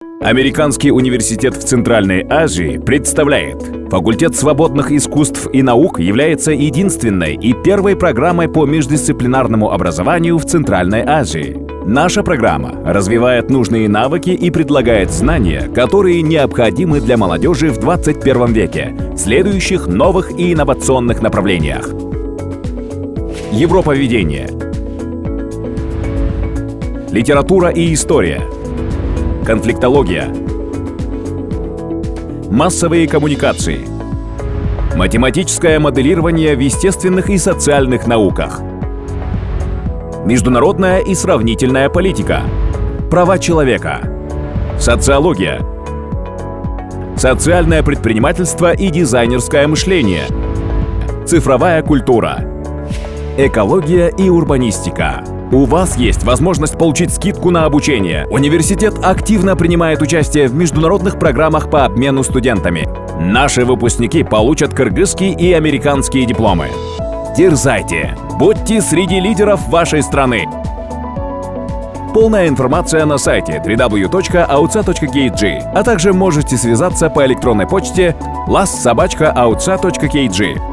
Американский университет в Центральной Азии представляет. Факультет свободных искусств и наук является единственной и первой программой по междисциплинарному образованию в Центральной Азии. Наша программа развивает нужные навыки и предлагает знания, которые необходимы для молодежи в 21 веке, в следующих новых и инновационных направлениях. Европоведение. Литература и история. Конфликтология. Массовые коммуникации. Математическое моделирование в естественных и социальных науках. Международная и сравнительная политика. Права человека. Социология. Социальное предпринимательство и дизайнерское мышление. Цифровая культура. Экология и урбанистика. У вас есть возможность получить скидку на обучение. Университет активно принимает участие в международных программах по обмену студентами. Наши выпускники получат кыргызские и американские дипломы. Дерзайте! Будьте среди лидеров вашей страны! Полная информация на сайте www.autsa.kg, а также можете связаться по электронной почте las@autsa.kg.